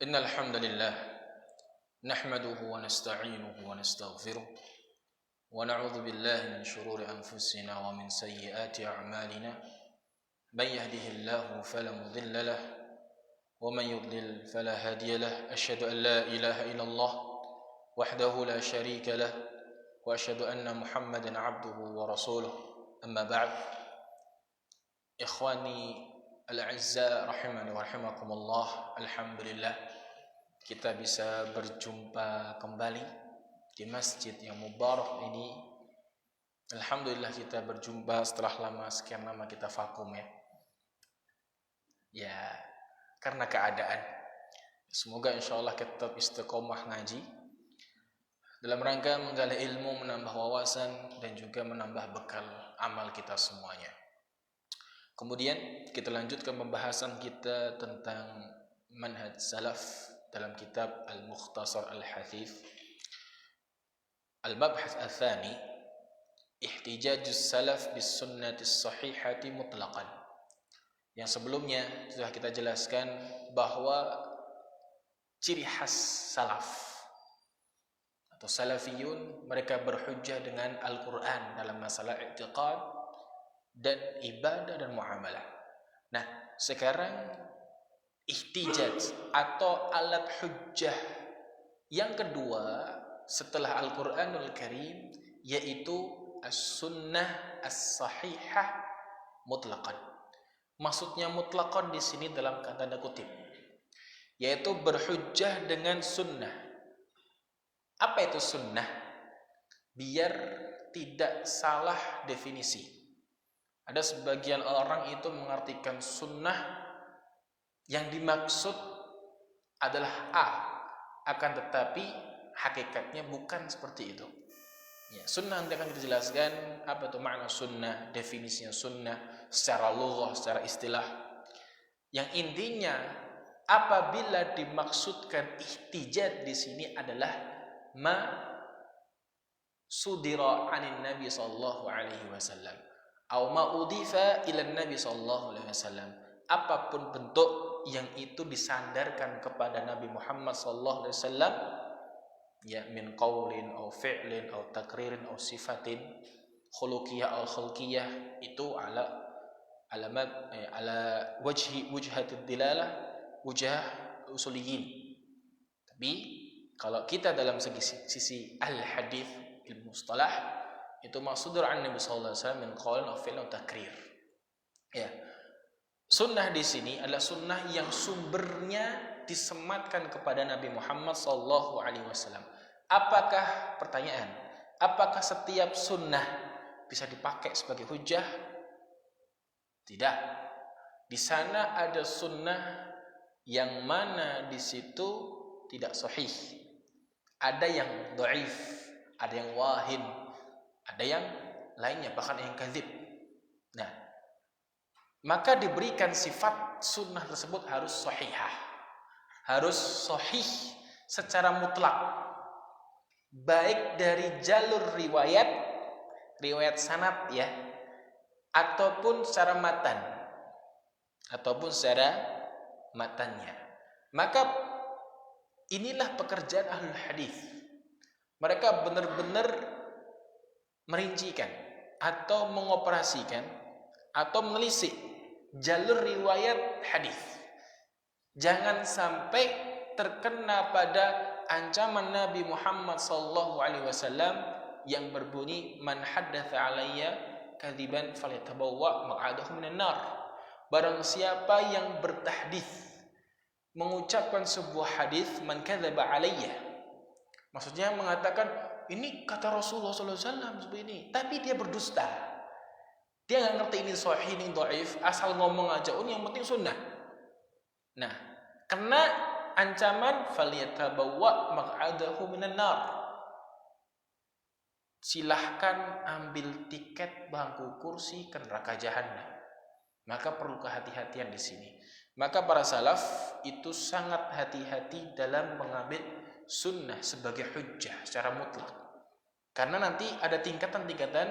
إن الحمد لله نحمده ونستعينه ونستغفره ونعوذ بالله من شرور أنفسنا ومن سيئات أعمالنا من يهده الله فلا مضل له ومن يضلل فلا هادي له أشهد أن لا إله إلا الله وحده لا شريك له وأشهد أن محمدا عبده ورسوله أما بعد إخواني al-a'izza rahimani wa rahimakumullah. Alhamdulillah kita bisa berjumpa kembali di masjid yang mubarak ini. Alhamdulillah kita berjumpa setelah sekian lama kita vakum ya karena keadaan. Semoga insyaallah kita tetap istiqomah ngaji dalam rangka menggali ilmu, menambah wawasan dan juga menambah bekal amal kita semuanya. Kemudian kita lanjutkan pembahasan kita tentang manhaj salaf dalam kitab Al-Mukhtasar Al-Hathith. Al-Mabhath Al-Thani, Ihtijajus Salaf bis Sunnati Sahihati Mutlaqan. Yang sebelumnya sudah kita jelaskan bahwa ciri khas salaf atau salafiyun, mereka berhujjah dengan Al-Quran dalam masalah i'tiqad dan ibadah dan muamalah. Nah, sekarang ihtijaj atau alat hujjah yang kedua setelah Al-Quranul Karim, yaitu as-sunnah as-sahihah mutlaqan. Maksudnya mutlaqan di sini dalam tanda kutip, yaitu berhujjah dengan sunnah. Apa itu sunnah? Biar tidak salah definisi. Ada sebagian orang itu mengartikan sunnah yang dimaksud adalah A, akan tetapi hakikatnya bukan seperti itu. Ya, sunnah nanti akan kita jelaskan apa itu makna sunnah, definisinya sunnah secara lughah, secara istilah. Yang intinya apabila dimaksudkan ihtijaj di sini adalah ma sudira 'anin Nabi sallallahu alaihi wasallam. Au ma udifa ila Nabi sallallahu alaihi wasallam, apapun bentuk yang itu disandarkan kepada Nabi Muhammad sallallahu alaihi wasallam, ya min qaulin au fi'lin au takririn au sifatin khuluqiyah au khulqiyah, itu ala alamat ala wujhatid dilalah wujah usuliyin. Tapi kalau kita dalam sisi al-hadis ilmu mustalah, itu maksudul an Nabi sallallahu alaihi wasallam min qaulin aw fi'lin aw takrir. Ya. Sunnah di sini adalah sunnah yang sumbernya disematkan kepada Nabi Muhammad sallallahu alaihi wasallam. Apakah pertanyaan? Apakah setiap sunnah bisa dipakai sebagai hujjah? Tidak. Di sana ada sunnah yang mana di situ tidak sahih. Ada yang dhaif, ada yang wahin, ada yang lainnya, bahkan yang kadzib. Nah, maka diberikan sifat sunnah tersebut harus sahihah, harus sahih secara mutlak, baik dari jalur riwayat sanad ya, ataupun secara matannya. Maka inilah pekerjaan ahlul hadis. Mereka benar-benar merincikan atau mengoperasikan atau menelisik jalur riwayat hadis. Jangan sampai terkena pada ancaman Nabi Muhammad sallallahu alaihi wasallam yang berbunyi man haddatsa alayya kadziban falyatabawwa maq'adahu minan nar. Barang siapa yang bertahdits, mengucapkan sebuah hadis, man kadzaba alayya, maksudnya mengatakan ini kata Rasulullah SAW seperti ini, tapi dia berdusta. Dia nggak ngerti ini sahih, ini dhaif, asal ngomong aja. Yang penting sunnah. Nah, kena ancaman falyatabawwa maq'adahu minan nar. Silahkan ambil tiket bangku kursi ke neraka jahanam. Maka perlu kehati-hatian di sini. Maka para salaf itu sangat hati-hati dalam mengambil sunnah sebagai hujjah secara mutlak, karena nanti ada tingkatan-tingkatan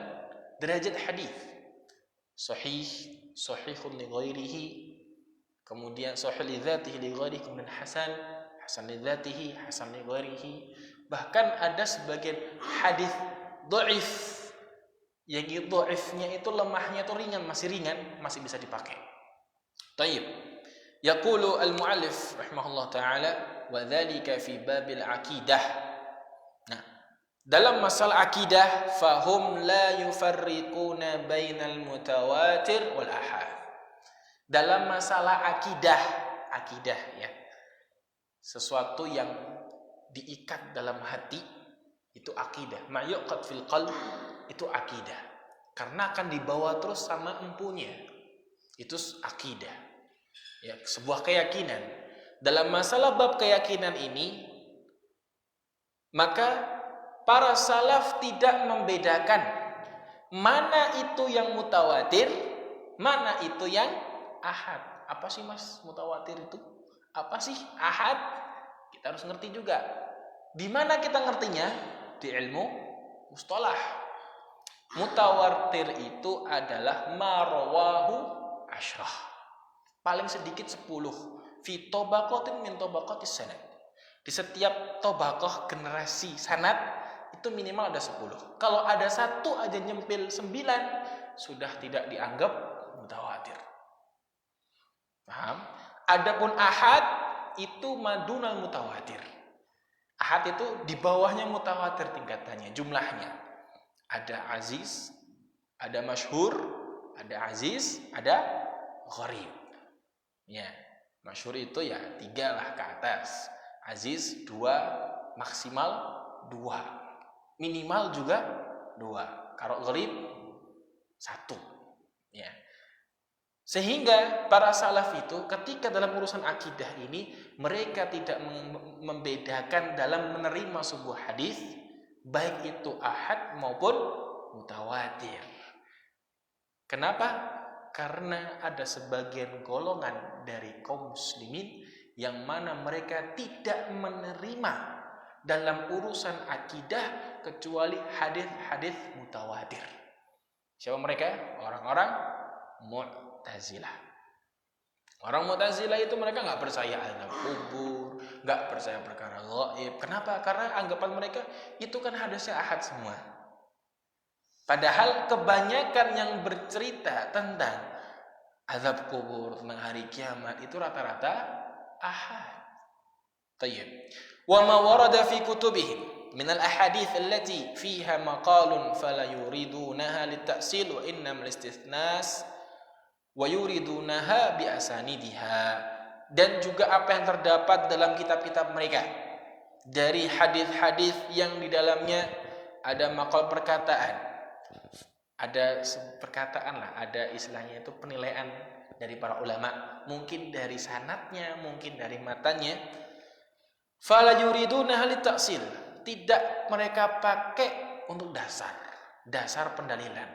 derajat hadis. Sahih, sahihun li ghairihi, kemudian sahih li dzatihi li ghairihi, kemudian hasan, hasan li dzatihi, hasan li ghairihi. Bahkan ada sebagian hadis dhaif yang dhaifnya itu lemahnya itu ringan, masih bisa dipakai. Taib. Yaqulu al-muallif rahimahullah taala wa dzalika fi babil aqidah. Nah, dalam masalah akidah fahum la yufarriquna bainal mutawatir wal ahad. Dalam masalah akidah ya. Sesuatu yang diikat dalam hati itu akidah. Ma yuqad fil qalb itu akidah. Karena akan dibawa terus sama empunya. Itu akidah. Ya, sebuah keyakinan. Dalam masalah bab keyakinan ini, maka para salaf tidak membedakan mana itu yang mutawatir, mana itu yang ahad. Apa sih mas mutawatir itu? Apa sih ahad? Kita harus ngerti juga. Di mana kita ngertinya? Di ilmu mustalah. Mutawatir itu adalah marwahu asyrah. Paling sedikit 10. Fi tabaqatin min tabaqatis sanad. Di setiap tabaqah generasi sanad itu minimal ada 10. Kalau ada satu aja nyempil 9 sudah tidak dianggap mutawatir. Paham? Adapun ahad itu madunal mutawatir. Ahad itu di bawahnya mutawatir tingkatannya, jumlahnya. Ada aziz, ada masyhur, ada aziz, ada gharib. Ya, masyhur itu ya 3 lah ke atas. Aziz 2, maksimal 2. Minimal juga 2. Kalau gharib 1. Ya. Sehingga para salaf itu ketika dalam urusan akidah ini mereka tidak membedakan dalam menerima sebuah hadis baik itu ahad maupun mutawatir. Kenapa? Karena ada sebagian golongan dari kaum muslimin yang mana mereka tidak menerima dalam urusan akidah kecuali hadis-hadis mutawatir. Siapa mereka? Orang-orang Mu'tazilah. Orang Mu'tazilah itu mereka nggak percaya azab kubur, nggak percaya perkara gaib. Kenapa? Karena anggapan mereka itu kan hadisnya ahad semua. Padahal kebanyakan yang bercerita tentang azab kubur, tentang hari kiamat itu rata-rata ahad. Tayyib. Wa ma warada fi kutubihim min al-ahadits allati fiha maqalun fala yuridunaha lit-ta'sil wa innam al-istithnas wa yuridunaha bi asanidiha. Dan juga apa yang terdapat dalam kitab-kitab mereka dari hadis-hadis yang di dalamnya ada maqal perkataan. Ada perkataan lah, ada istilahnya itu penilaian dari para ulama, mungkin dari sanadnya, mungkin dari matanya. Fala yuriduna halit ta'sil, tidak mereka pakai untuk dasar pendalilan,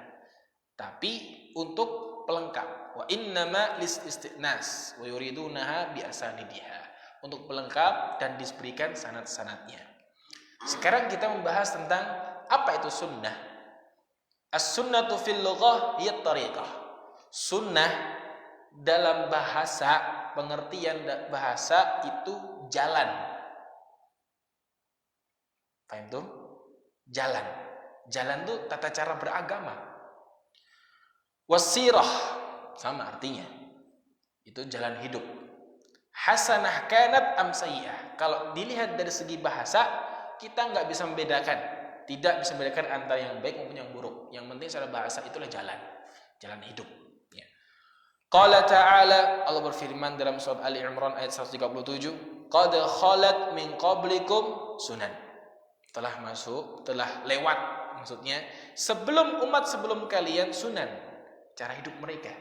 tapi untuk pelengkap. Wa innama lis istinas wa yuridunaha bi asanidiha, untuk pelengkap dan diberikan sanad-sanadnya. Sekarang kita membahas tentang apa itu sunnah. As-sunnatu fil lughah hiya tariqah. Sunnah dalam bahasa, pengertian bahasa itu jalan. Paham tuh? Jalan. Jalan itu tata cara beragama. Wasirah sama artinya. Itu jalan hidup. Hasanah kanat am sayyi'ah. Kalau dilihat dari segi bahasa, kita nggak bisa membedakan. Tidak bisa membedakan antara yang baik maupun yang buruk. Yang penting secara bahasa itulah jalan hidup. Ya. Qala ta'ala, Allah berfirman dalam surat Ali Imran ayat 137, qad khalat min qablikum sunan. Telah lewat, maksudnya sebelum kalian sunan, cara hidup mereka,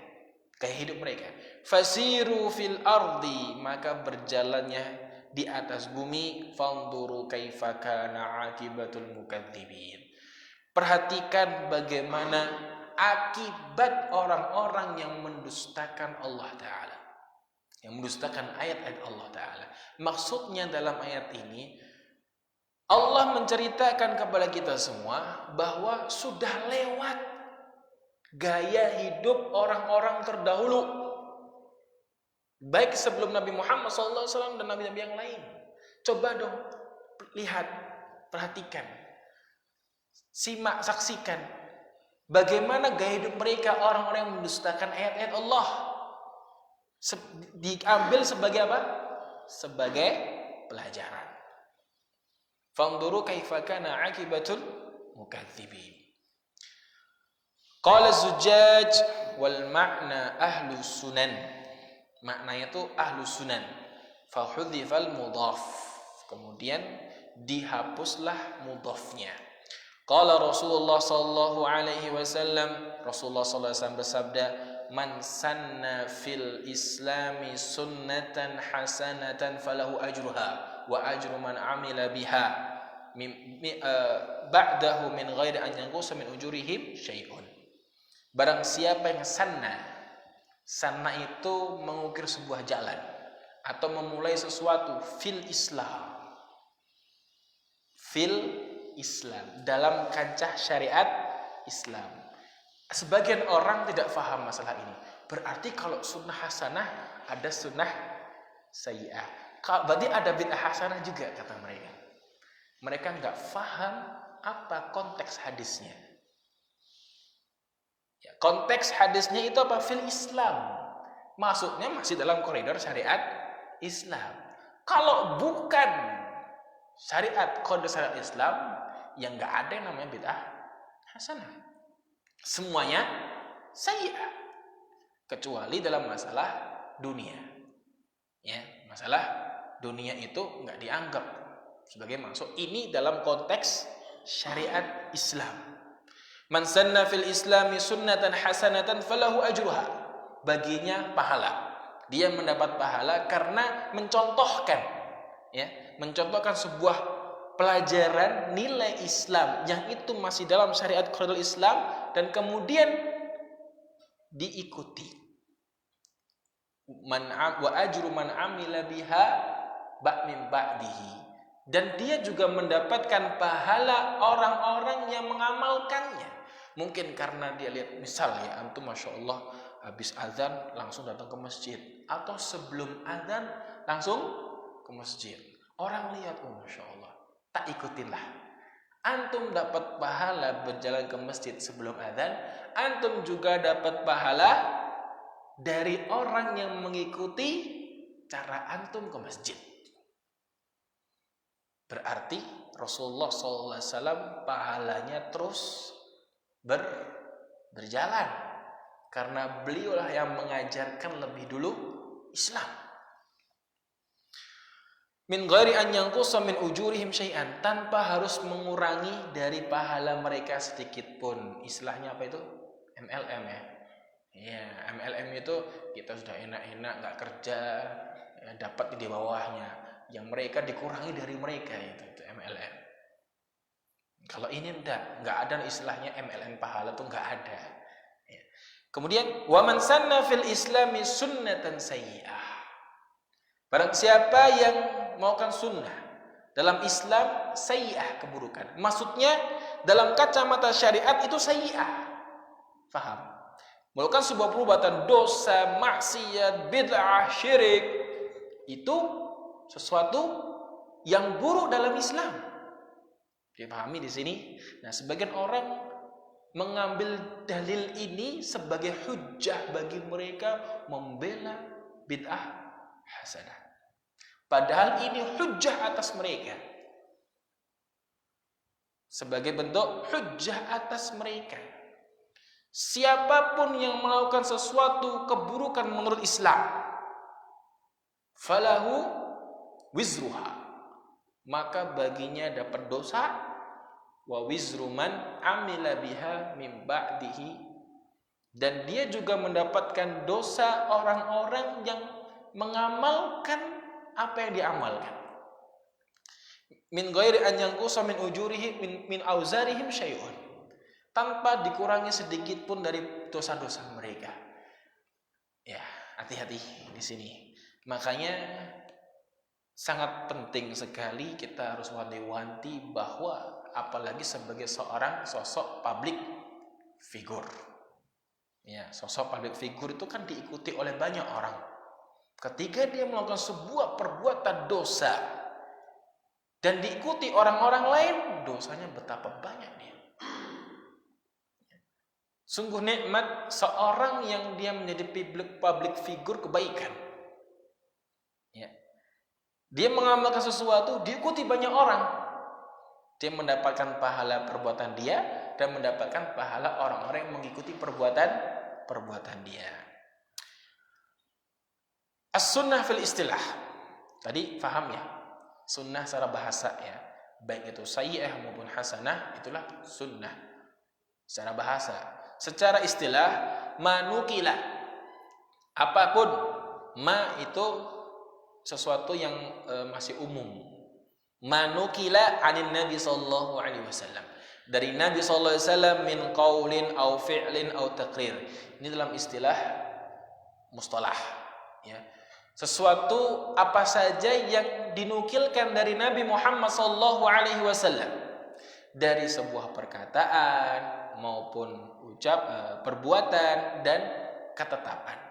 gaya hidup mereka. Fasiru fil ardi, maka berjalannya di atas bumi, fanzuru kaifa kana akibatul mukadzibin. Perhatikan bagaimana akibat orang-orang yang mendustakan Allah Ta'ala, yang mendustakan ayat-ayat Allah Ta'ala. Maksudnya dalam ayat ini Allah menceritakan kepada kita semua bahwa sudah lewat gaya hidup orang-orang terdahulu, baik sebelum Nabi Muhammad SAW dan Nabi-Nabi yang lain. Coba dong lihat, perhatikan, simak, saksikan bagaimana gaya hidup mereka, orang-orang yang mendustakan ayat-ayat Allah. Diambil sebagai apa? Sebagai pelajaran. Fanzuru kaifa kana akibatul mukadzibin. Qala Zujjaj wal makna ahlu sunan. Maknanya itu ahlu sunan. Fa hudzifal mudhaf. Kemudian dihapuslah mudhafnya. Qala Rasulullah sallallahu alaihi wasallam, Rasulullah sallallahu alaihi wasallam bersabda, man sanna fil islami sunnatan hasanatan falahu ajruha wa ajru man amila biha ba'dahu min ghairi an yanqusa min ujurihim syai'un. Barang siapa yang sanna itu mengukir sebuah jalan atau memulai sesuatu fil Islam dalam kancah syariat Islam. Sebagian orang tidak faham masalah ini. Berarti kalau sunnah hasanah ada sunnah sayyi'ah. Berarti ada bid'ah hasanah juga, kata mereka. Mereka nggak faham apa konteks hadisnya. Ya, konteks hadisnya itu apa? Fil Islam. Maksudnya masih dalam koridor syariat Islam. Kalau bukan syariat, koridor syariat Islam, yang nggak ada yang namanya bid'ah hasanah. Semuanya sayyi'ah, kecuali dalam masalah dunia. Ya, masalah dunia itu nggak dianggap sebagai masuk. Ini dalam konteks syariat Islam. Man sanna fil islami sunnatan hasanatan falahu ajruha. Baginya pahala. Dia mendapat pahala karena mencontohkan, ya, mencontohkan sebuah pelajaran nilai Islam yang itu masih dalam syariat koridor Islam dan kemudian diikuti. Wa ajru man amila biha min ba'dihi. Dan dia juga mendapatkan pahala orang-orang yang mengamalkannya. Mungkin karena dia lihat, misal ya, antum Masya Allah habis azan langsung datang ke masjid, atau sebelum azan langsung ke masjid. Orang lihat, oh Masya Allah, tak ikutinlah. Antum dapat pahala berjalan ke masjid sebelum azan, antum juga dapat pahala dari orang yang mengikuti cara antum ke masjid. Berarti Rasulullah SAW pahalanya terus berjalan karena beliaulah yang mengajarkan lebih dulu Islam. Min ghairi an yanqusa min ujurihim syai'an, tanpa harus mengurangi dari pahala mereka sedikit pun. Istilahnya apa itu? MLM ya. Ya, MLM itu kita sudah enak-enak enggak kerja, ya, dapat di bawahnya. Yang mereka dikurangi dari mereka, itu MLM. Kalau ini enggak ada istilahnya MLM pahala, tuh enggak ada. Ya. Kemudian wa man sanna fil islami sunnatan sayyi'ah. Barang siapa yang melakukan sunnah dalam Islam sayyi'ah, keburukan. Maksudnya dalam kacamata syariat itu sayyi'ah. Faham? Melakukan sebuah perbuatan dosa, maksiat, bid'ah, syirik, itu sesuatu yang buruk dalam Islam. Dipahami di sini? Nah, sebagian orang mengambil dalil ini sebagai hujjah bagi mereka membela bid'ah hasanah. Padahal ini hujjah atas mereka. Sebagai bentuk hujjah atas mereka. Siapapun yang melakukan sesuatu keburukan menurut Islam, falahu wizruha, maka baginya dapat dosa, wa wizru man amila biha min ba'dihi, dan dia juga mendapatkan dosa orang-orang yang mengamalkan apa yang diamalkan. Min ghairi an yanqusa min ujurihi min auzarihim syai'un, tanpa dikurangi sedikit pun dari dosa-dosa mereka. Ya, hati-hati di sini. Makanya sangat penting sekali kita harus wanti-wanti bahwa apalagi sebagai seorang sosok public figure. Ya, sosok public figure itu kan diikuti oleh banyak orang. Ketika dia melakukan sebuah perbuatan dosa dan diikuti orang-orang lain, dosanya betapa banyak dia. Sungguh nikmat seorang yang dia menjadi public figure kebaikan. Ya. Dia mengamalkan sesuatu, diikuti banyak orang. Dia mendapatkan pahala perbuatan dia dan mendapatkan pahala orang-orang yang mengikuti perbuatan dia. As-sunnah fil istilah. Tadi paham ya? Sunnah secara bahasa ya. Baik itu sayyi'ah maupun hasanah, itulah sunnah secara bahasa. Secara istilah, manukila. Apapun, ma itu sesuatu yang masih umum. Manukila anin Nabi sallallahu alaihi wasallam. Dari Nabi sallallahu alaihi wasallam min qaulin au fi'lin au taqrir. Ini dalam istilah mustalah ya. Sesuatu apa saja yang dinukilkan dari Nabi Muhammad sallallahu alaihi wasallam dari sebuah perkataan maupun perbuatan dan ketetapan.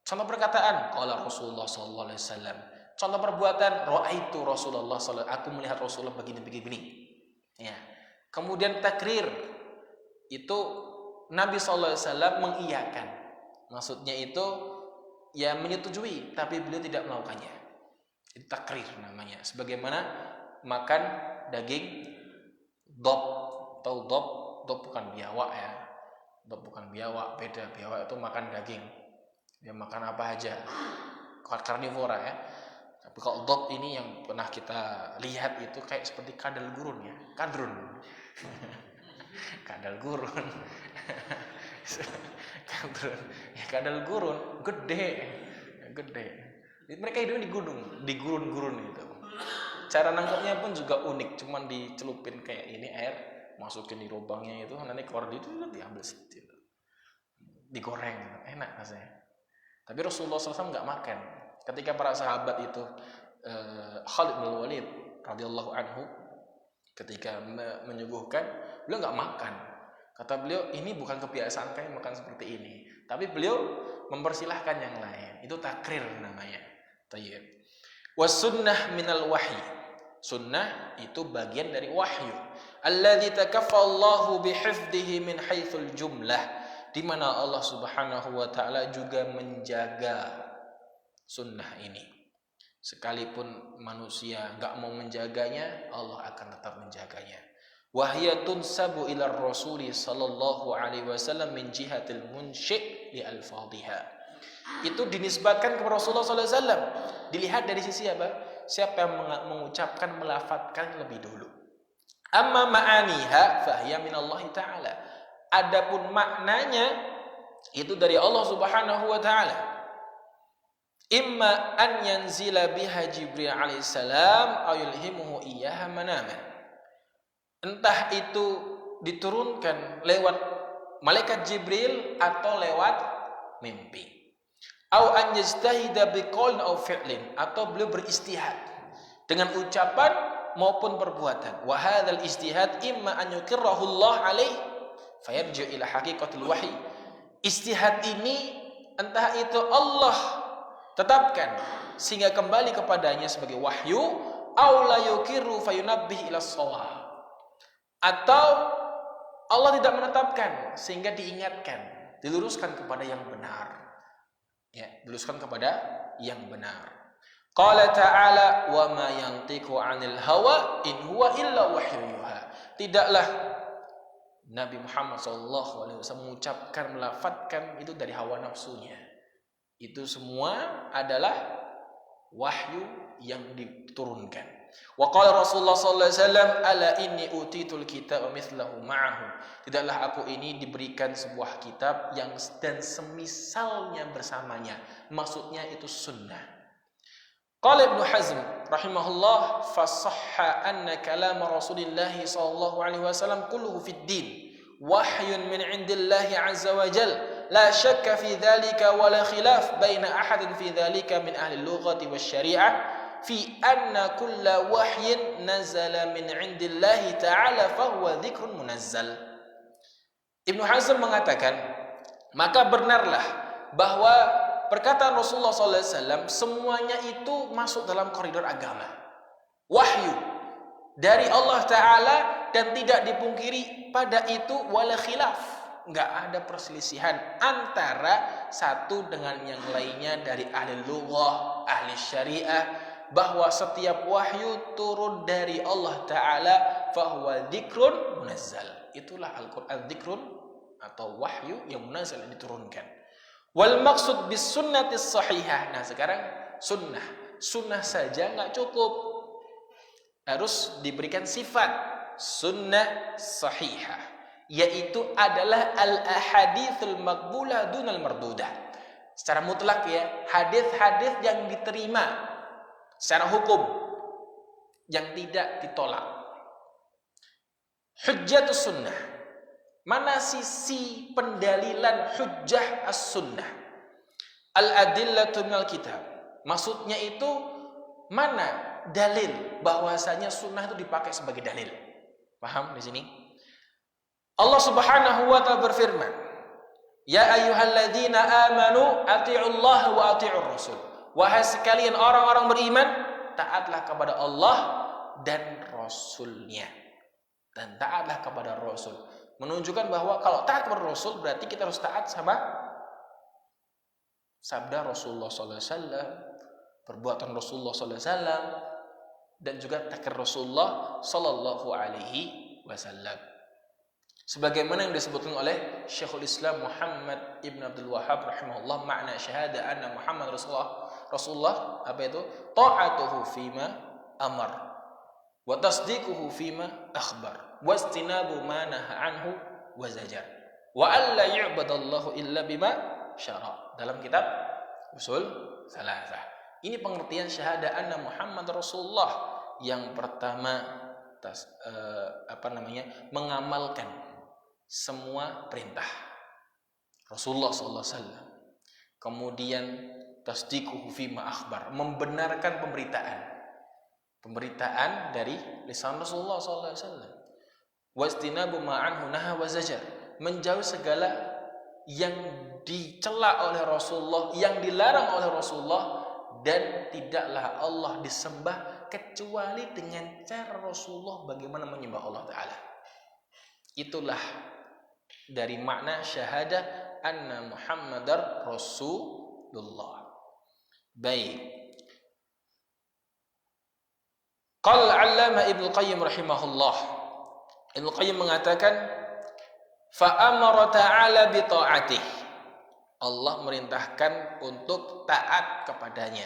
Contoh perkataan qala Rasulullah sallallahu alaihi wasallam. Contoh perbuatan raaitu Rasulullah sallallahu, aku melihat Rasulullah begini. Ya. Kemudian takrir itu Nabi sallallahu alaihi wasallam mengiyakan. Maksudnya itu ya menyetujui tapi beliau tidak melakukannya. Itu takrir namanya. Sebagaimana makan daging dob. Tahu dob? Dob bukan biawak ya. Dob bukan biawak, beda. Biawak itu makan daging. Dia makan apa aja. Karnivora ya. Tapi kalau dob ini yang pernah kita lihat itu kayak seperti kadal gurun ya. Kadrun. Kadal gurun. Kadrun. Ya kadal gurun gede. Mereka hidup di gurun-gurun itu. Cara nangkapnya pun juga unik, cuman dicelupin kayak ini air, masukin di lubangnya itu, nanti keluar itu diambil sedikit. Digoreng, enak rasanya. Tapi Rasulullah SAW nggak makan. Ketika para sahabat itu Khalid bin Walid radhiyallahu anhu ketika menyuguhkan, beliau nggak makan. Kata beliau, ini bukan kebiasaan kami makan seperti ini. Tapi beliau mempersilahkan yang lain. Itu takrir namanya. Tayyib. Was-sunnah minal wahyi. Sunnah itu bagian dari wahyu. Alladzi takaffallahu bihifdhihi min haitsul jumlah. Di mana Allah Subhanahu wa taala juga menjaga sunnah ini. Sekalipun manusia enggak mau menjaganya, Allah akan tetap menjaganya. Wahya tunsabu ila Rasul sallallahu alaihi wasallam min jihatil munshi' li alfadhiha. Itu dinisbatkan kepada Rasulullah sallallahu alaihi wasallam. Dilihat dari sisi apa? Siapa yang mengucapkan, melafadzkan lebih dulu. Amma ma'aniha fahiya min Allah taala. Adapun maknanya itu dari Allah Subhanahu wa taala. Imma an yanzila biha Jibril alaihissalam aw yulhimuhu iyyaha manaman. Entah itu diturunkan lewat malaikat Jibril atau lewat mimpi. Au an yajtahida biqaulin aw fi'lin, atau beliau beristihad dengan ucapan maupun perbuatan. Wa hadzal istihad imma an yukirrahu Allah alaih fayarji ila haqiqatil wahyi. Istihad ini entah itu Allah tetapkan sehingga kembali kepadanya sebagai wahyu, au la yukirru fayunabbih ila shawab, atau Allah tidak menetapkan sehingga diingatkan, diluruskan kepada yang benar. Ya, diluruskan kepada yang benar. Qala ta'ala wa ma yantiqu 'anil hawa in huwa illa wahyu yuha. Tidaklah Nabi Muhammad SAW mengucapkan, melafadzkan itu dari hawa nafsunya. Itu semua adalah wahyu yang diturunkan. Wa qala Rasulullah sallallahu alaihi wasallam ala inni utitul kitab wa mithlahu ma'ahu. Tidaklah aku ini diberikan sebuah kitab yang dan semisalnya bersamanya. Maksudnya itu sunnah. Qala Ibnu Hazm rahimahullah fasahha anna kalam Rasulillah sallallahu alaihi wasallam kulluhu fid din wahyun min indillahi azza wa jalla la syakka fi dzalika wa la khilaf baina ahadin fi dzalika min ahli al-lughati wasyari'ah fi anna kulla wahyin nazala min indillahi ta'ala fahuwa dzikrun munazzal. Ibnu Hazm mengatakan, maka benarlah bahwa perkataan Rasulullah SAW semuanya itu masuk dalam koridor agama. Wahyu dari Allah Ta'ala, dan tidak dipungkiri pada itu wala khilaf, nggak ada perselisihan antara satu dengan yang lainnya dari ahli lughah, ahli syariah, bahwa setiap wahyu turun dari Allah Ta'ala, fahuwa dzikrun munazzal. Itulah Al-Quran, dzikrun atau wahyu yang munazzal, yang diturunkan. Wal maksud bis sunnatis sahihah. Nah sekarang sunnah saja nggak cukup, harus diberikan sifat sunnah sahihah, yaitu adalah al-ahaditsul maqbulah dunal mardudah. Secara mutlak ya, hadis-hadis yang diterima secara hukum, yang tidak ditolak. Hujjatus sunnah. Mana sisi pendalilan hujjah as-sunnah? Al-adillatu minal kitab. Maksudnya itu mana dalil bahwasanya sunnah itu dipakai sebagai dalil. Paham di sini? Allah Subhanahu wa ta'ala berfirman, "Ya ayyuhalladzina amanu atti'ullaha wa atti'ur rasul." Wahai sekalian orang-orang beriman, taatlah kepada Allah dan Rasulnya. Dan taatlah kepada Rasul. Menunjukkan bahwa kalau taat kepada Rasul berarti kita harus taat sama sabda Rasulullah SAW, perbuatan Rasulullah SAW, dan juga takrir Rasulullah Sallallahu Alaihi Wasallam. Sebagaimana yang disebutkan oleh Syekhul Islam Muhammad Ibn Abdul Wahhab rahimahullah, makna syahada anna Muhammad Rasulullah apa itu? Ta'atuhu fima amar wa tasdiquhu fima akhbar wa istinabu ma naha anhu wa zajar wa alla yu'badallahu illa bima syara. Dalam kitab Usul Salasah. Ini pengertian syahada anna Muhammad Rasulullah. Yang pertama mengamalkan semua perintah Rasulullah SAW. Kemudian tasdiquhu fima akhbar, membenarkan pemberitaan dari lisan Rasulullah SAW. Wastinabu ma'anhu naha wa zajar, menjauh segala yang dicela oleh Rasulullah, yang dilarang oleh Rasulullah, dan tidaklah Allah disembah kecuali dengan cara Rasulullah bagaimana menyembah Allah Ta'ala. Itulah dari makna syahadah anna Muhammadar Rasulullah. Baik. Qala Allama Ibnu Qayyim rahimahullah. Ibnu Qayyim mengatakan, fa amara ta'ala bi ta'atih. Allah merintahkan untuk taat kepadanya.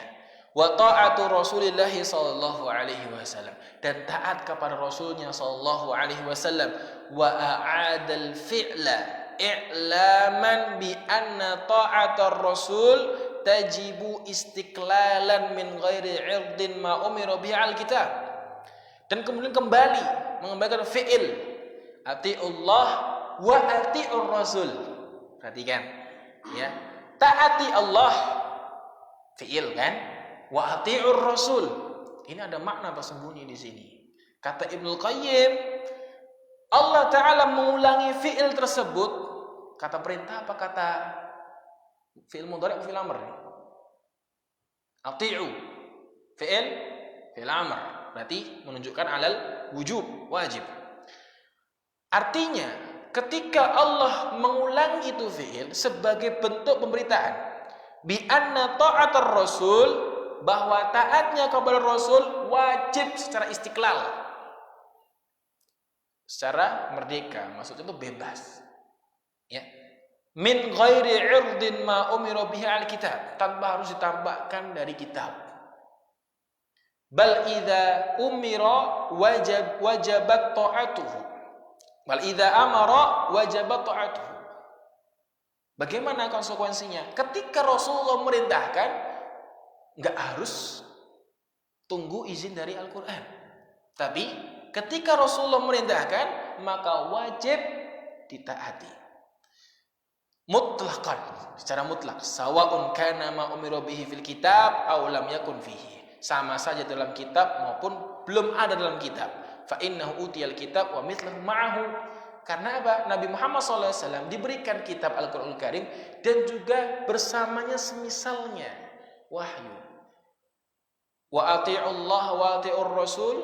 Wa ta'atu Rasulillah sallallahu alaihi wasallam, dan taat kepada Rasulnya sallallahu alaihi wasallam. Wa a'adal fi'la i'laman bi anna ta'atar rasul tajibu istiqlalan min ghairi 'irdin ma umira bihi al-kitab. Dan kemudian kembali mengembalikan fi'il ati'ullah wa ati'ur rasul. Perhatikan ya, taati Allah fi'il kan, wa ati'ur rasul. Ini ada makna tersembunyi di sini. Kata Ibnu Qayyim, Allah Ta'ala mengulangi fi'il tersebut, kata perintah apa kata fi'il mudhari' atau fi'il amr? Ati'u fi'il amr, berarti menunjukkan alal wujub, wajib. Artinya ketika Allah mengulangi itu fi'il sebagai bentuk pemberitaan bi anna ta'atar rasul, bahwa taatnya kepada Rasul wajib secara istiqlal, secara merdeka, maksudnya itu bebas ya, min ghairi 'irdin ma umira bihi al-kitab, tanpa harus ditambahkan dari kitab. Bal idza umira wajabat ta'atuhu, bal idza amara wajabat ta'atuhu. Bagaimana konsekuensinya? Ketika Rasulullah merintahkan, nggak harus tunggu izin dari Al-Quran, tapi ketika Rasulullah merintahkan maka wajib ditaati mutlaqan, secara mutlak. Sawa'un kana ma umira bihi fil kitab aw lam yakun fihi, sama saja dalam kitab maupun belum ada dalam kitab. Fa innahu utiyal kitab wa mithluhu ma'ahu. Karena apa? Nabi Muhammad SAW diberikan kitab Al-Qur'anul Karim dan juga bersamanya semisalnya wahyu. Wa ati'ullah wa ati'ur rasul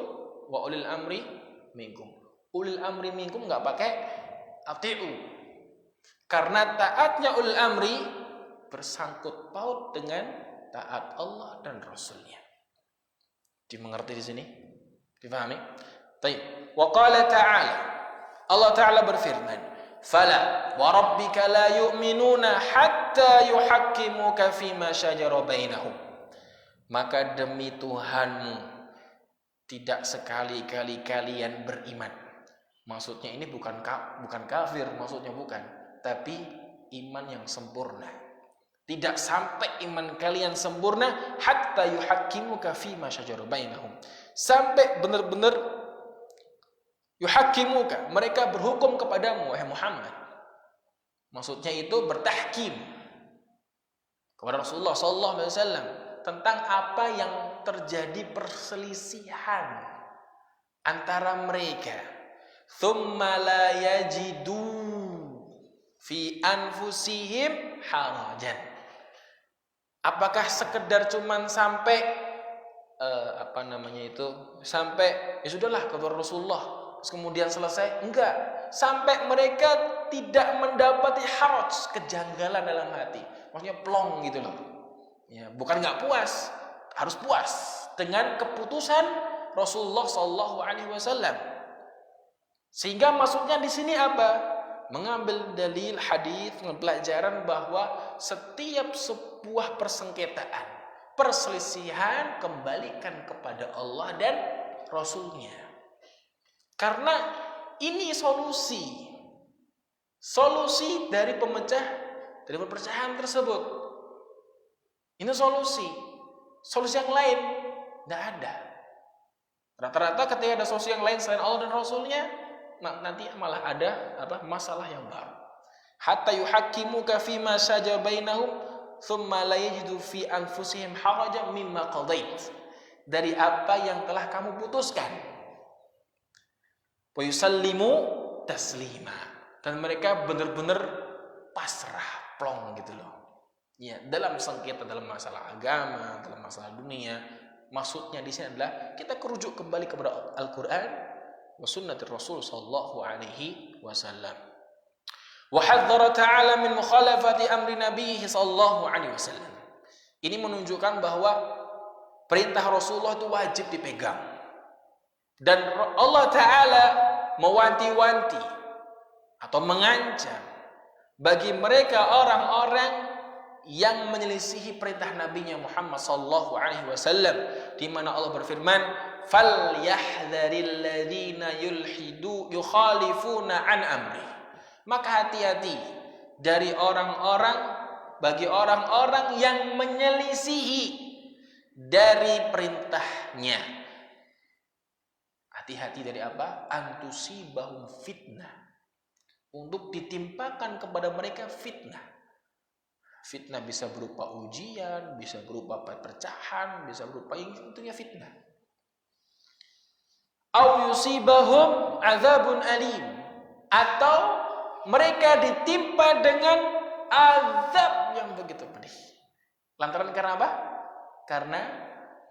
wa ulil amri minkum. Ulil amri minkum enggak pakai ati'u. Karena taatnya ulil amri bersangkut paut dengan taat Allah dan Rasulnya. Dimengerti di sini? Difahami? Baik. Wa qala ta'ala. Allah Ta'ala berfirman, "Fala wa rabbika la yu'minuna hatta yuhakkimuka fima syajara bainahum." Maka demi Tuhanmu tidak sekali-kali kalian beriman. Maksudnya ini bukan kafir, maksudnya bukan, tapi iman yang sempurna. Tidak sampai iman kalian sempurna hatta yuhakkimuka fima syajara bainahum. Sampai benar-benar yuhakkimuka, mereka berhukum kepadamu wahai Muhammad. Maksudnya itu bertahkim kepada Rasulullah sallallahu alaihi wasallam tentang apa yang terjadi perselisihan antara mereka. Tsumma la yajidu fi anfusihim harajan. Apakah sekedar cuman sampai sampai ya sudahlah kepada Rasulullah kemudian selesai? Enggak, sampai mereka tidak mendapati haraj, kejanggalan dalam hati, maksudnya plong gitu loh ya. Bukan enggak puas, harus puas dengan keputusan Rasulullah sallallahu alaihi wasallam. Sehingga maksudnya di sini apa? Mengambil dalil hadis, pelajaran bahwa setiap sebuah persengketaan, perselisihan, kembalikan kepada Allah dan Rasulnya. Karena ini solusi dari perpecahan tersebut. Ini solusi yang lain tidak ada. Rata-rata ketika ada solusi yang lain selain Allah dan Rasulnya, nanti malah ada masalah yang baru. Hatta yuhakkimuka fima syajara bainahum tsumma la yajidu fi anfusihim harajan mimma qadait. Dari apa yang telah kamu putuskan. Wa yusallimu taslima. Dan mereka benar-benar pasrah, plong gitu loh. Ya, dalam sengketa, dalam masalah agama, dalam masalah dunia, maksudnya di sini adalah kita kerujuk kembali kepada Al-Qur'an wa sunnatir Rasul sallallahu alaihi wasallam. Wa hadzara ta'ala min mukhalafati amri nabiyhi sallallahu alaihi wasallam. Ini menunjukkan bahwa perintah Rasulullah itu wajib dipegang. Dan Allah Ta'ala mewanti-wanti atau mengancam bagi mereka orang-orang yang menyelisihi perintah Nabi-Nya Muhammad sallallahu alaihi wasallam, di mana Allah berfirman, "Falyahdharil ladzina yukhalifuna an amri." Maka hati-hati bagi orang-orang yang menyelisihi dari perintahnya. Hati-hati dari apa? Antusibahum fitnah. Untuk ditimpakan kepada mereka fitnah. Fitnah bisa berupa ujian, bisa berupa perpecahan, bisa berupa yang tentunya fitnah. Au yusibahum azabun alim. Atau mereka ditimpa dengan azab yang begitu pedih. Lantaran karena apa? Karena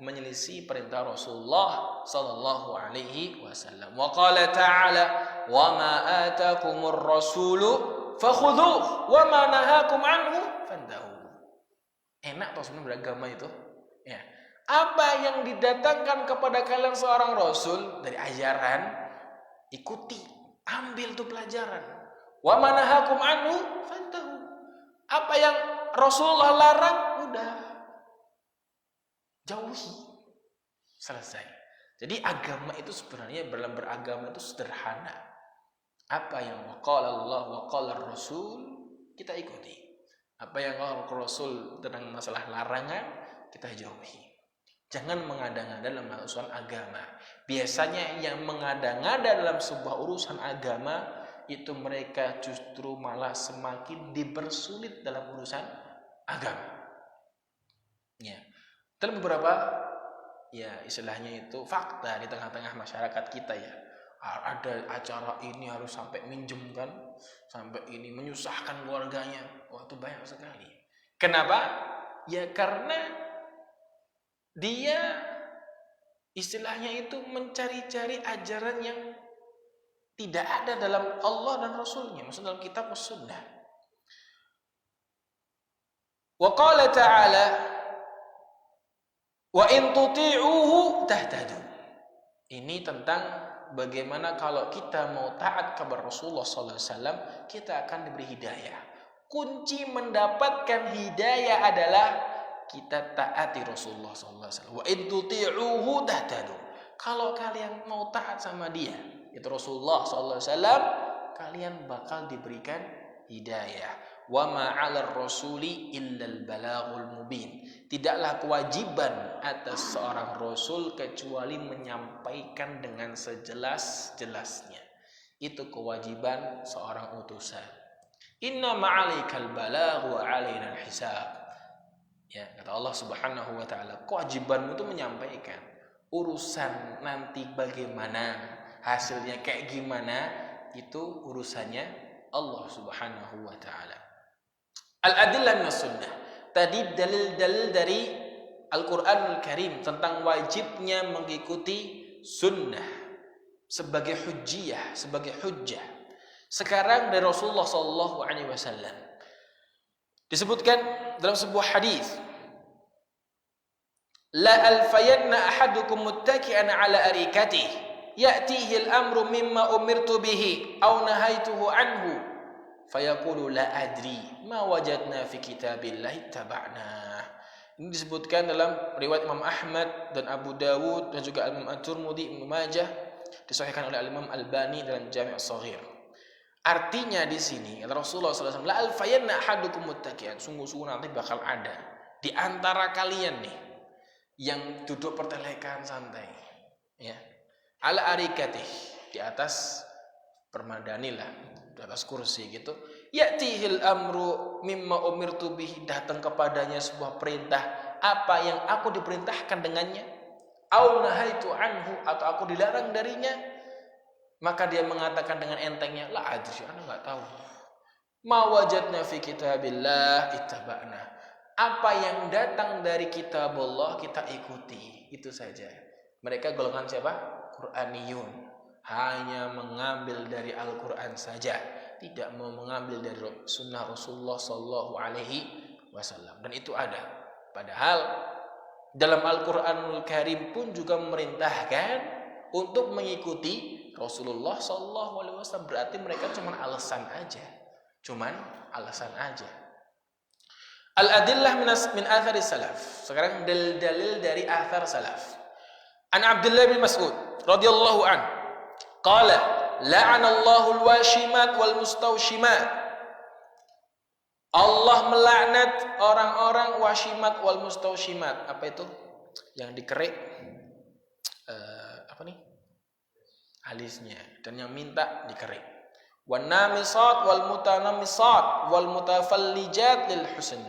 menyelisih perintah Rasulullah sallallahu alaihi wasallam. Wa qala ta'ala, "Wa ma atakumur rasulu fakhudhuhu wa ma nahakum anhu fantahu." Enak toh sebenarnya beragama itu. Ya. Apa yang didatangkan kepada kalian seorang rasul dari ajaran, ikuti, ambil tuh pelajaran. Wa ma nahakum anhu fantahu. Apa yang Rasulullah larang, udah jauhi, selesai. Jadi agama itu sebenarnya dalam beragama itu sederhana. Apa yang waqala Allah waqala Rasul kita ikuti. Apa yang Allah Rasul tentang masalah larangan kita jauhi. Jangan mengada-ngada dalam urusan agama. Biasanya yang mengada-ngada dalam sebuah urusan agama itu mereka justru malah semakin dipersulit dalam urusan agama. Ya. Dalam beberapa istilahnya itu fakta di tengah-tengah masyarakat kita ya. Ada acara ini harus sampai minjem kan, sampai ini menyusahkan keluarganya. Wah, itu banyak sekali. Kenapa? Ya karena dia Istilahnya itu mencari-cari ajaran yang tidak ada dalam Allah dan Rasulnya, maksudnya dalam kitab sunnah. Wa qala ta'ala wa in tuti'uhu tahtadu. Ini tentang bagaimana kalau kita mau taat kepada Rasulullah SAW, kita akan diberi hidayah. Kunci mendapatkan hidayah adalah kita taati Rasulullah SAW. Wa in tuti'uhu tahtadu. Kalau kalian mau taat sama dia, itu Rasulullah SAW, kalian bakal diberikan hidayah. Wa ma 'alar rasuli illal balaghul mubin. Tidaklah kewajiban atas seorang rasul kecuali menyampaikan dengan sejelas-jelasnya. Itu kewajiban seorang utusan. Inna ma'alaikal balagh wa 'alaina al-hisab. Ya, kata Allah Subhanahu wa taala, kewajibanmu itu menyampaikan. Urusan nanti bagaimana, hasilnya kayak gimana, itu urusannya Allah Subhanahu wa taala. Al-adillah minas sunnah. Tadi dalil-dalil dari Al-Qur'anul Karim tentang wajibnya mengikuti sunnah sebagai hujjiyah, sebagai hujjah. Sekarang dari Rasulullah sallallahu alaihi wasallam disebutkan dalam sebuah hadis, la alfayanna ahadukum muttaki'an ala arikatihi ya'tihi al-amru mimma umirtu bihi aw nahaituhu anhu fayaqulu la adri ma wajadna fi kitabillahi taba'na. Ini disebutkan dalam riwayat Imam Ahmad dan Abu Dawud dan juga Imam At-Tirmidzi, Ibnu Majah, disahihkan oleh Imam Albani dalam Jami' As-Shaghir. Artinya di sini Rasulullah SAW, la alfayanna ahadukum muttaki'an, sungguh-sungguh nanti bakal ada di antara kalian nih yang duduk pertelekan santai, ya, ala arikatih, di atas permadani lah, di atas kursi gitu. Ya'tihil amru mimma umirtu bihi, datang kepadanya sebuah perintah apa yang aku diperintahkan dengannya, au nahaitu anhu, atau aku dilarang darinya, maka dia mengatakan dengan entengnya, la adri, ana enggak tahu. Ma wajadna fi kitabillah ittaba'na. Apa yang datang dari kitab Allah kita ikuti, itu saja. Mereka golongan siapa? Qur'aniyun. Hanya mengambil dari Al-Qur'an saja, tidak mau mengambil dari sunnah Rasulullah sallallahu alaihi wasallam. Dan itu ada. Padahal dalam Al-Qur'anul Karim pun juga memerintahkan untuk mengikuti Rasulullah sallallahu alaihi wasallam. Berarti mereka cuma alasan aja. Al-adillah min athari salaf. Sekarang dalil-dalil dari athar salaf. An Abdullah bin Mas'ud radhiyallahu an qala la'anallahu al-washimat wal mustawshimat. Allah melaknat orang-orang washimat wal mustawshimat. Apa itu? Yang dikerik alisnya, dan yang minta dikerik. Wan namisat wal mutanamisat wal mutafallijat lil husn.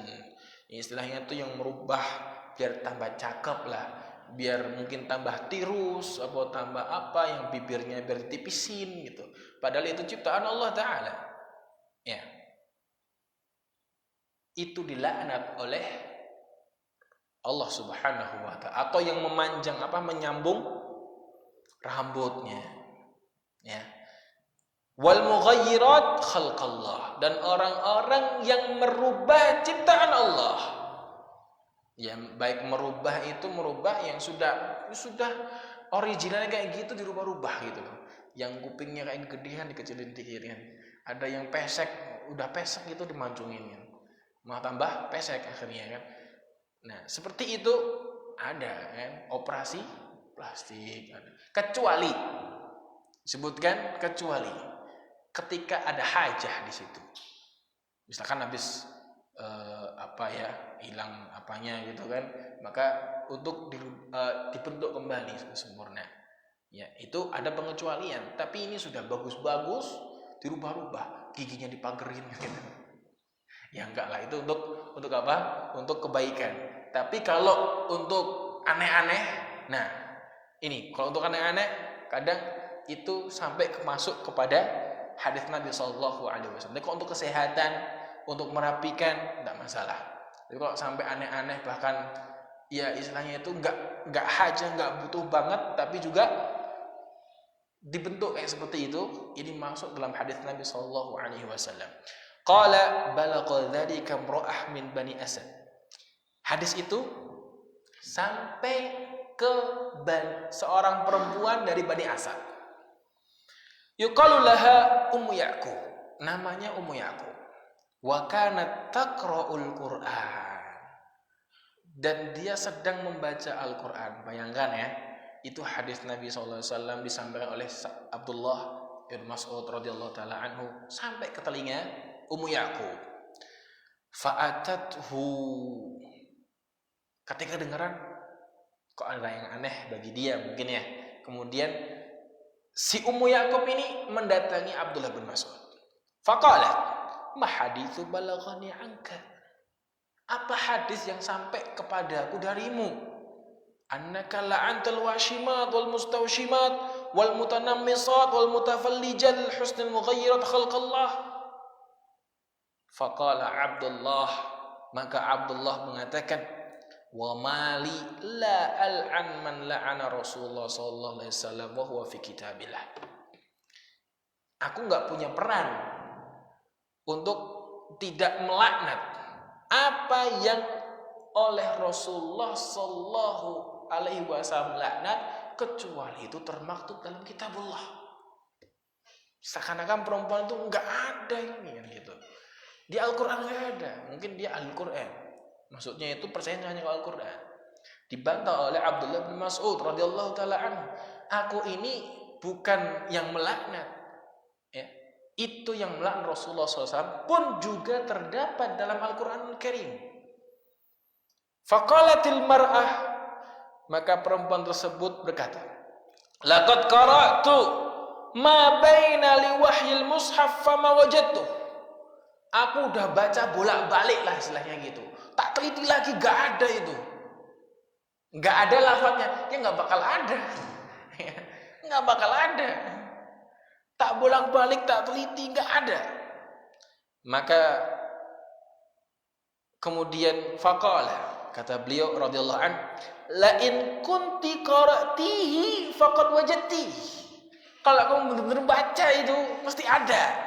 Istilahnya itu yang merubah biar tambah cakep lah, biar mungkin tambah tirus atau tambah apa, yang bibirnya biar ditipisin gitu. Padahal itu ciptaan Allah Ta'ala. Ya. Itu dilaknat oleh Allah Subhanahu wa Ta'ala. Atau yang memanjang menyambung rambutnya. Ya. Wal mughayyirat khalqallah, dan orang-orang yang merubah ciptaan Allah. Ya, baik merubah itu merubah yang sudah originalnya kayak gitu dirubah-rubah gitu loh. Yang kupingnya kayak gedean dikecilin dikit kan. Ada yang pesek, udah pesek itu dimancungin kan. Mau tambah pesek akhirnya kan. Nah, seperti itu ada kan, operasi plastik ada. Kecuali sebutkan kecuali ketika ada hajah di situ. Misalkan habis hilang apanya gitu kan, maka untuk dibentuk kembali sempurna. Ya, itu ada pengecualian. Tapi ini sudah bagus-bagus dirubah-rubah, giginya dipagerin gitu. Ya enggak lah, itu untuk apa? Untuk kebaikan. Tapi kalau untuk aneh-aneh, nah ini kalau untuk aneh-aneh kadang itu sampai masuk kepada hadis Nabi Sallallahu Alaihi Wasallam. Jadi kalau untuk kesehatan, untuk merapikan, tidak masalah. Tapi kalau sampai aneh-aneh, bahkan ya istilahnya itu enggak haja, enggak butuh banget, tapi juga dibentuk kayak seperti itu. Ini masuk dalam hadis Nabi sallallahu alaihi wasallam. Qala balagha dzalika imra'ah min Bani Asad. Hadis itu sampai ke seorang perempuan dari Bani Asad. Yuqalu laha Ummu Ya'qub. Namanya Ummu Ya'qub. Wa kanat taqra'ul Qur'an. Dan dia sedang membaca Al-Qur'an. Bayangkan ya, itu hadis Nabi SAW disampaikan oleh Abdullah bin Mas'ud radhiyallahu taala anhu sampai ke telinga Ummu Ya'qub. Fa'atathu. Ketika dengaran, kok ada yang aneh bagi dia mungkin ya. Kemudian si Ummu Ya'qub ini mendatangi Abdullah bin Mas'ud. Faqalat, "Ma haditsu balaghani anka?" Apa hadis yang sampai kepadaku darimu? Annaka la'antal washimat wal mustawshimat wal mutanammisat wal mutafallijal husnul mughayyirat khalqallah. Faqala Abdullah, maka Abdullah mengatakan, wa mali la al'an man la'ana Rasulullah sallallahu alaihi wasallam wa huwa fi kitabillah. Aku enggak punya peran untuk tidak melaknat apa yang oleh Rasulullah sallallahu alaihi wasallam laknat, kecuali itu termaktub dalam kitabullah. Seakan-akan perempuan itu enggak ada ini kan gitu. Di Al-Qur'an enggak ada. Mungkin dia Al-Qur'an. Maksudnya itu percaya hanya ke Al-Qur'an. Dibantah oleh Abdullah bin Mas'ud radhiyallahu taala anhu. Aku ini bukan yang melaknat. Ya. Itu yang melaknat Rasulullah SAW pun juga terdapat dalam Al-Quranul Karim. Faqalatil mar'ah, maka perempuan tersebut berkata, laqad qara'tu ma baina liwahyil mushaf fama wajadtu. Aku udah baca bolak-balik lah istilahnya gitu. Tak teliti lagi, gak ada itu. Gak ada lafadznya, ya gak bakal ada. Gak bakal ada. Tak bolak-balik, tak teliti, enggak ada. Maka kemudian faqala, kata beliau radhiyallahu an, la in kunti qara'tihi faqad wajadti. Kalau kamu benar-benar baca itu mesti ada.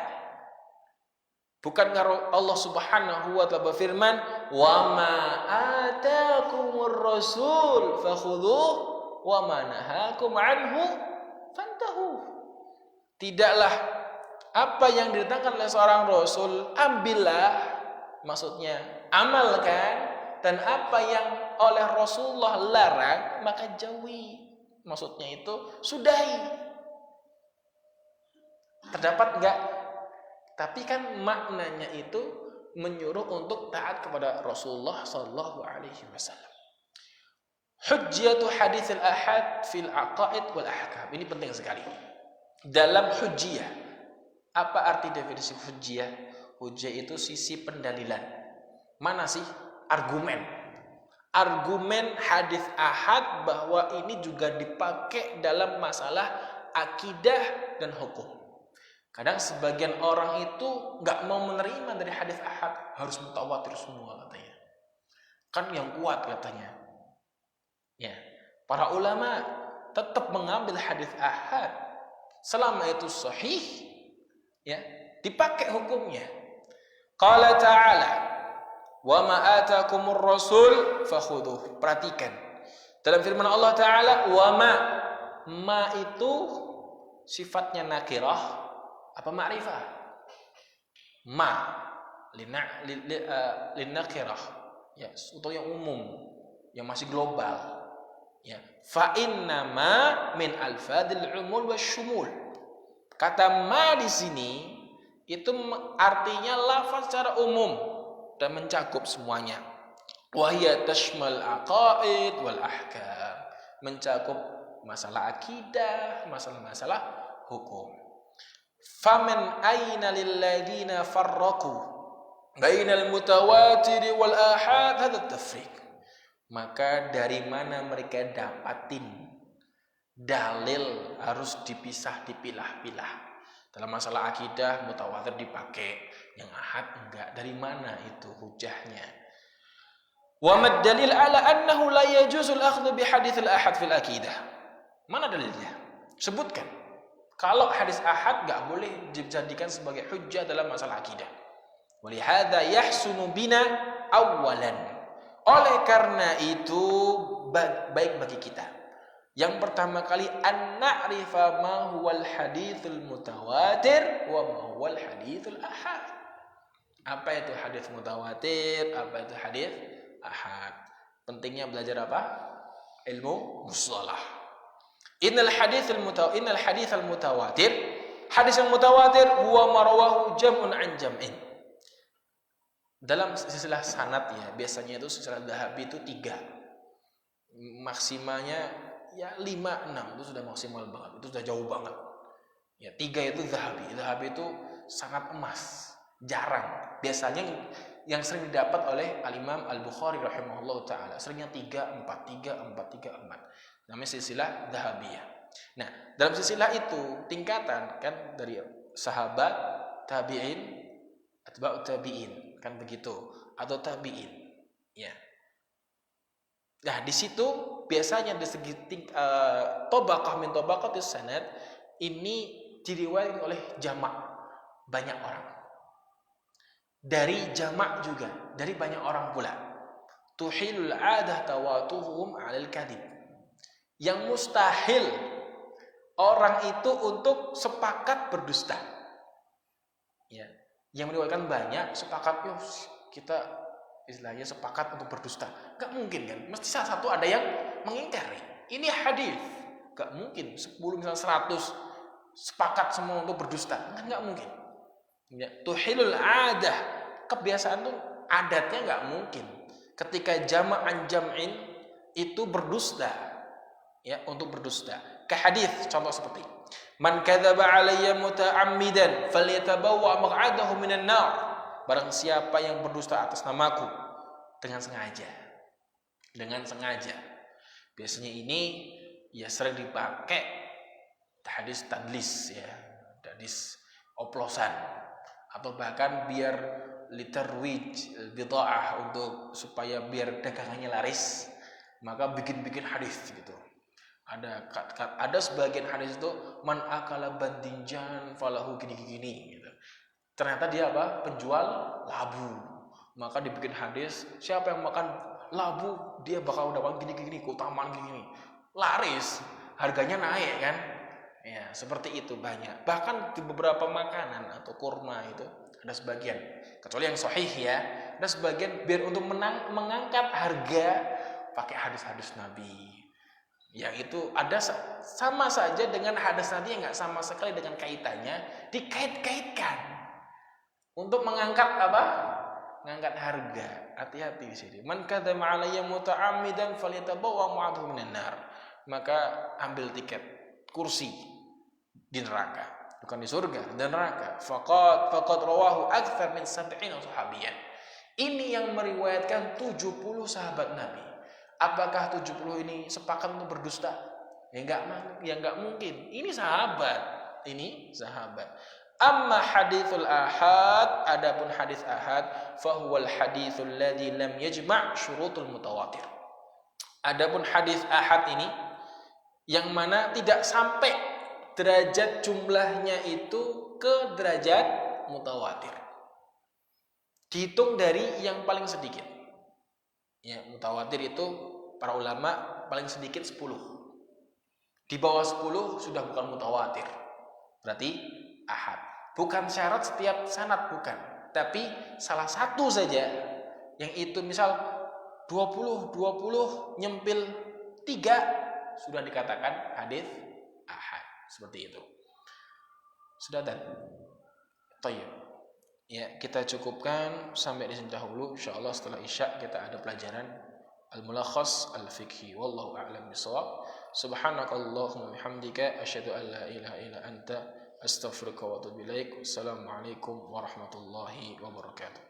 Bukankah Allah Subhanahu wa ta'ala berfirman, "Wa ma ataakumur rasul fakhudhuh wa ma nahakum anhu fantahu." Tidaklah apa yang didatangkan oleh seorang Rasul, ambillah, maksudnya amalkan, dan apa yang oleh Rasulullah larang, maka jauhi. Maksudnya itu sudahi. Terdapat enggak? Tapi kan maknanya itu menyuruh untuk taat kepada Rasulullah sallallahu alaihi wasallam. Hujjatu hadits al-ahad fil aqaid wal ahkam. Ini penting sekali. Dalam hujjiyah, apa arti definisi hujjiyah? Hujjiyah itu sisi pendalilan. Mana sih? Argumen. Argumen hadis ahad bahwa ini juga dipakai dalam masalah akidah dan hukum. Kadang sebagian orang itu nggak mau menerima dari hadis ahad, harus mutawatir semua katanya. Kan yang kuat katanya. Ya, para ulama tetap mengambil hadis ahad. Selama itu sahih, ya, dipakai hukumnya. Qala ta'ala, wa ma atakumur rasul fakhudhuh. Perhatikan. Dalam firman Allah Ta'ala, wa ma itu sifatnya nakirah apa ma'rifah? Ma linnakirah. Ya, untuk yang umum, yang masih global. Ya, fa inna ma min alfadil umul wasyumul. Kata ma di sini itu artinya lafaz secara umum dan mencakup semuanya. Wa hiya tashmal aqaid wal ahkam. Mencakup masalah akidah, masalah-masalah hukum. Faman aina lil ladina farraqu bainal mutawatir wal ahad hadha tafriq. Maka dari mana mereka dapatin dalil harus dipisah, dipilah-pilah. Dalam masalah akidah mutawatir dipakai, yang ahad enggak. Dari mana itu hujahnya? Wa mad dalil ala annahu la yajuzu al-akhdhu bi hadits al-ahad fil aqidah. Mana dalilnya? Sebutkan. Kalau hadis ahad enggak boleh dijadikan sebagai hujjah dalam masalah akidah. Walihada yahsunu bina awalan. Oleh karena itu baik bagi kita. Yang pertama kali an na'rifa ma huwal haditsul mutawatir wa ma huwal haditsul ahad. Apa itu hadis mutawatir? Apa itu hadis ahad? Pentingnya belajar apa? Ilmu mustalah. Innal haditsal mutawatir, hadis yang mutawatir huwa marwahu jam'un an jam'in. Dalam silsilah sanad ya, biasanya itu silsilah Dhahabi itu 3. Maksimalnya ya 5 6 itu sudah maksimal banget. Itu sudah jauh banget. Ya 3 itu Dhahabi. Dhahabi itu sangat emas, jarang. Biasanya yang sering didapat oleh Al-Imam Al-Bukhari rahimahullah taala, seringnya 3 4 3 4 3 4. Namanya silsilah Dhahabiyah. Nah, dalam silsilah itu tingkatan kan dari sahabat, tabi'in, atba'ut tabi'in, kan begitu, atau tabi'in. Ya. Nah, di situ biasanya di segi tobaqah min tobaqatis sanad ini diriwayatkan oleh jamak, banyak orang. Dari jamak juga, dari banyak orang pula. Tuhilul 'adah tawatuhum 'alal kadhib. Yang mustahil orang itu untuk sepakat berdusta. Ya, yang meriwayatkan banyak sepakat, yuk kita istilahnya sepakat untuk berdusta. Gak mungkin kan? Mesti salah satu ada yang mengingkari. Ini hadis. Gak mungkin 10 misalnya 100 sepakat semua untuk berdusta. Gak mungkin. Ya, tuhilul adah, kebiasaan tuh adatnya gak mungkin. Ketika jama'an jam'in itu berdusta. Ya, untuk berdusta. Ke hadis contoh seperti man kadzaba alayya muta'ammidan falyatabawwa maq'adahu minan nar. Barang siapa yang berdusta atas namaku dengan sengaja. Dengan sengaja. Biasanya ini ya sering dipakai hadis tadlis ya, hadis oplosan atau bahkan biar litarwij bid'ah untuk supaya biar dagangannya laris, maka bikin-bikin hadis gitu. Ada sebagian hadis itu man akala bandinjan falahu gini-gini gitu. Ternyata dia apa? Penjual labu. Maka dibikin hadis, siapa yang makan labu dia bakal dapat gini-gini, keutamaan gini. Laris, harganya naik kan? Ya, seperti itu banyak. Bahkan di beberapa makanan atau kurma itu ada sebagian, kecuali yang sahih ya, ada sebagian biar untuk mengangkat harga pakai hadis-hadis Nabi. Yang itu ada sama saja dengan hadis tadi yang nggak sama sekali dengan kaitannya, dikait-kaitkan untuk mengangkat apa? Mengangkat harga. Hati-hati di sini. Man kadzaba alayya muta'ammidan falyatabawwa ma'adahu minan nar. Maka ambil tiket kursi di neraka, bukan di surga, di neraka. Faqad rawahu aktsar min 70 sahabiyan. Ini yang meriwayatkan 70 sahabat Nabi. Apakah 70 ini sepakat untuk berdusta? Ya enggak mungkin. Ini sahabat. Amma haditsul ahad, adapun hadis ahad, fa huwal haditsul ladzi lam yajma' syurutul mutawatir. Adapun hadis ahad ini yang mana tidak sampai derajat jumlahnya itu ke derajat mutawatir. Dihitung dari yang paling sedikit. Ya, mutawatir itu para ulama paling sedikit 10. Di bawah 10 sudah bukan mutawatir. Berarti ahad. Bukan syarat setiap sanad, bukan. Tapi salah satu saja yang itu misal 20 nyempil 3 sudah dikatakan hadis ahad. Seperti itu. Sudah dan Tayyib. Ya, kita cukupkan sampai di sini dahulu. Insyaallah setelah Isya kita ada pelajaran al-mulakhas al-fiqhi. Wallahu a'lam bishawab. Subhanakallahumma bihamdika asyhadu an la ilaha illa anta astaghfiruka wa atubu ilaik. Wassalamualaikum warahmatullahi wabarakatuh.